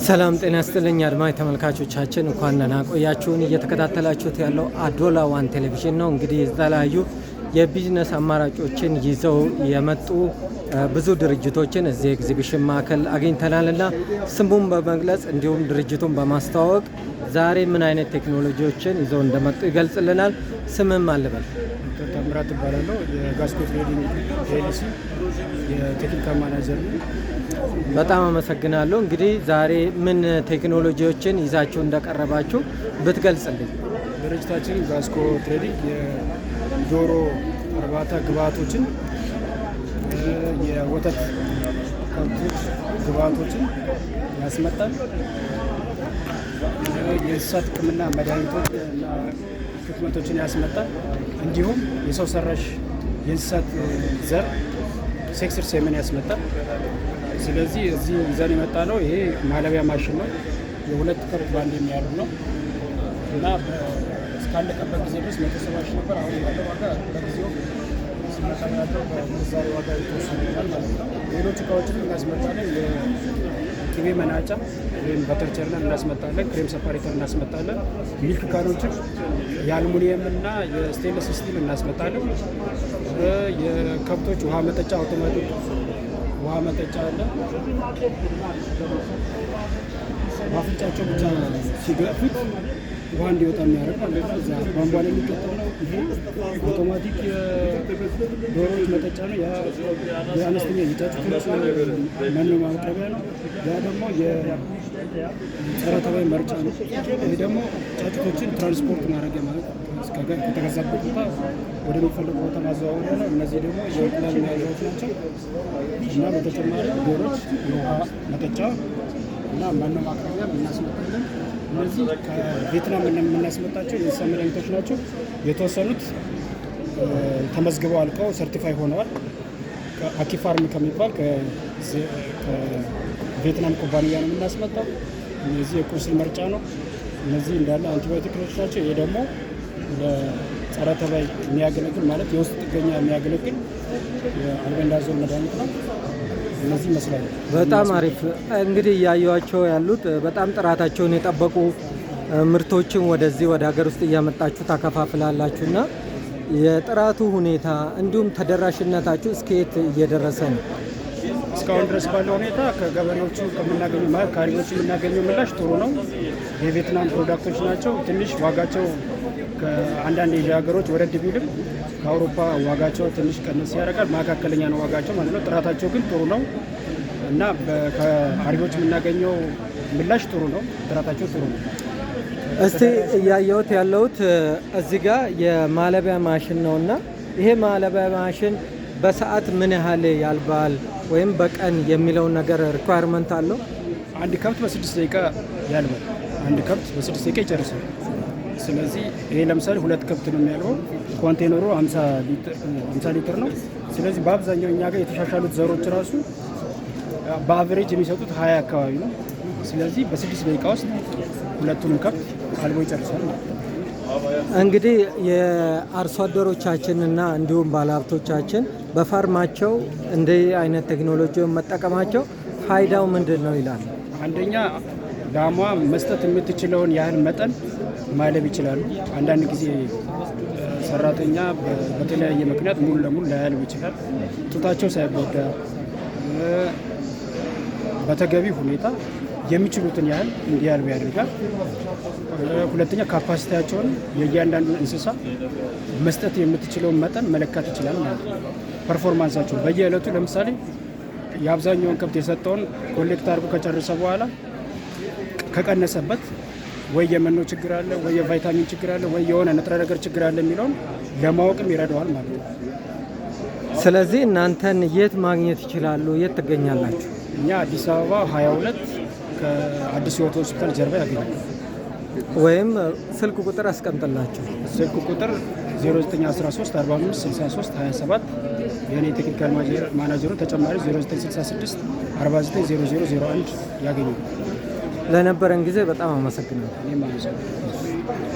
ሰላም ጤና ይስጥልኝ አድማጭ ተመልካቾቻችን፣ እንኳን ደህና ቆያችሁን። እየተከታተላችሁት ያለው አዶላ ዋን ቴሌቪዥን ነው። እንግዲህ የተለያዩ የቢዝነስ አማራጮችን ይዘው የመጡ ብዙ ድርጅቶችን እዚህ ኤግዚቢሽን ማዕከል አግኝተናልና ስሙን በመግለጽ እንዲሁም ድርጅቱን በማስተዋወቅ ዛሬ ምን አይነት ቴክኖሎጂዎችን ይዘው እንደመጡ ይገልጽልናል። ስምም አልበል ተምራት እባላለሁ። የጋስኮ ትሬዲንግ ፒኤልሲ የቴክኒካል ማናጀር ነኝ። በጣም አመሰግናለሁ። እንግዲህ ዛሬ ምን ቴክኖሎጂዎችን ይዛችሁ እንደቀረባችሁ ብትገልጽልኝ። ድርጅታችን ጋስኮ ትሬዲንግ የዶሮ እርባታ ግብአቶችን፣ የወተት ከብቶች ግብአቶችን ያስመጣል። የእንስሳት ሕክምና መድኃኒቶች እና ህክምቶችን ያስመጣል። እንዲሁም የሰው ሰራሽ የእንስሳት ዘር ሴክስር ሴመን ያስመጣል። ስለዚህ እዚህ ይዘን የመጣ ነው። ይሄ ማለቢያ ማሽን ነው። የሁለት ከብት ባንድ የሚያሉ ነው እና እስካለቀበት ጊዜ ድረስ 170 ሺህ ነበር። አሁን ያለው ዋጋ በጊዜው ሲመጣ ያለው በምንዛሬ ዋጋ የተወሰነ ይሆናል ማለት ነው። ሌሎች እቃዎችን እናስመጣለን። የቅቤ መናጫ ወይም በተር ቸርነር እናስመጣለን። ክሬም ሰፓሬተር እናስመጣለን። ሚልክ ካኖችን የአልሙኒየም እና የስቴንለስ ስቲል እናስመጣለን። የከብቶች ውሃ መጠጫ አውቶማቲክ ውሃ መጠጫ አለ። ማፍንጫቸው ብቻ ሲገፉት ውሃ እንዲወጣ የሚያደርግ ማለት ነው። እዛ ቧንቧ ላይ የሚቀጠል ነው። ይሄ አውቶማቲክ ዶሮዎች መጠጫ ነው። የአነስተኛ የጫጩቶች መኖ ማቅረቢያ ነው። ያ ደግሞ የጸረ ተባይ መርጫ ነው። ይሄ ደግሞ ጫጩቶችን ትራንስፖርት ማድረጊያ ማለት ከተገዛበት ቦታ ወደሚፈለጉ ቦታ ማዘዋወሪያ ነው። እነዚህ ደግሞ የእንቁላል መያዣዎች ናቸው እና በተጨማሪ ዶሮች የውሃ መጠጫ እና መኖ ማቅረቢያ እናስመጣለን። እነዚህ ከቬትናም የምናስመጣቸው የእንስሳ መድኃኒቶች ናቸው። የተወሰኑት ተመዝግበው አልቀው ሰርቲፋይ ሆነዋል። አኪፋርም ከሚባል ከቬትናም ኩባንያ ነው የምናስመጣው። እነዚህ የቁስል መርጫ ነው። እነዚህ እንዳለ አንቲባዮቲኮች ናቸው። ይሄ ደግሞ ለጸረ ተባይ የሚያገለግል ማለት የውስጥ ጥገኛ የሚያገለግል የአልቤንዳዞል መድኃኒት ነው። እነዚህ ይመስላሉ። በጣም አሪፍ። እንግዲህ እያዩዋቸው ያሉት በጣም ጥራታቸውን የጠበቁ ምርቶችን ወደዚህ ወደ ሀገር ውስጥ እያመጣችሁ ታከፋፍላላችሁ እና የጥራቱ ሁኔታ እንዲሁም ተደራሽነታችሁ እስከየት እየደረሰ ነው? እስካሁን ድረስ ባለው ሁኔታ ከገበሬዎቹ ከምናገኘው ማለት ከአርቢዎቹ የምናገኘው ምላሽ ጥሩ ነው። የቬትናም ፕሮዳክቶች ናቸው። ትንሽ ዋጋቸው ከአንዳንድ የኤዥያ ሀገሮች ወረድ ቢልም ከአውሮፓ ዋጋቸው ትንሽ ቀነስ ያደርጋል። መካከለኛ ነው ዋጋቸው ማለት ነው። ጥራታቸው ግን ጥሩ ነው እና ከአርቢዎች የምናገኘው ምላሽ ጥሩ ነው። ጥራታቸው ጥሩ ነው። እስቲ እያየሁት ያለሁት እዚህ ጋር የማለቢያ ማሽን ነው እና ይሄ ማለቢያ ማሽን በሰዓት ምን ያህል ያልባል ወይም በቀን የሚለውን ነገር ሪኳየርመንት አለው? አንድ ከብት በ6 ደቂቃ ያልባል። አንድ ከብት በ6 ደቂቃ ይጨርሳል። ስለዚህ ይሄ ለምሳሌ 2 ከብት ነው የሚያልበው። ኮንቴነሩ 50 ሊትር ነው። ስለዚህ በአብዛኛው እኛ ጋር የተሻሻሉት ዘሮች ራሱ በአቨሬጅ የሚሰጡት 20 አካባቢ ነው። ስለዚህ በ6 ደቂቃ ውስጥ ሁለቱንም ከብት አልቦ ይጨርሳል። እንግዲህ የአርሶ አደሮቻችንና እንዲሁም ባለሀብቶቻችን በፋርማቸው እንዲህ አይነት ቴክኖሎጂውን መጠቀማቸው ፋይዳው ምንድን ነው ይላል? አንደኛ ላሟ መስጠት የምትችለውን ያህል መጠን ማለብ ይችላሉ። አንዳንድ ጊዜ ሰራተኛ በተለያየ ምክንያት ሙሉ ለሙሉ ላያልብ ይችላል። ጡታቸው ሳይጎዳ በተገቢ ሁኔታ የሚችሉትን ያህል እንዲያልቡ ያደርጋል። ሁለተኛ ካፓሲቲያቸውን የእያንዳንዱ እንስሳ መስጠት የምትችለውን መጠን መለካት ይችላል ማለት ነው። ፐርፎርማንሳቸው በየዕለቱ ለምሳሌ የአብዛኛውን ከብት የሰጠውን ኮሌክት አድርጎ ከጨረሰ በኋላ ከቀነሰበት ወይ የመኖ ችግር አለ፣ ወይ የቫይታሚን ችግር አለ፣ ወይ የሆነ ንጥረ ነገር ችግር አለ የሚለውን ለማወቅም ይረዳዋል ማለት ነው። ስለዚህ እናንተን የት ማግኘት ይችላሉ? የት ትገኛላችሁ? እኛ አዲስ አበባ 22 ከአዲስ ሕይወት ሆስፒታል ጀርባ ያገኛል። ወይም ስልክ ቁጥር አስቀምጥላችሁ። ስልክ ቁጥር 0913 45 63 27 የኔ ቴክኒካል ማናጀሩ ተጨማሪ 0966 49 0001 ያገኛል። ለነበረን ጊዜ በጣም አመሰግናለሁ። እኔም አመሰግናለሁ።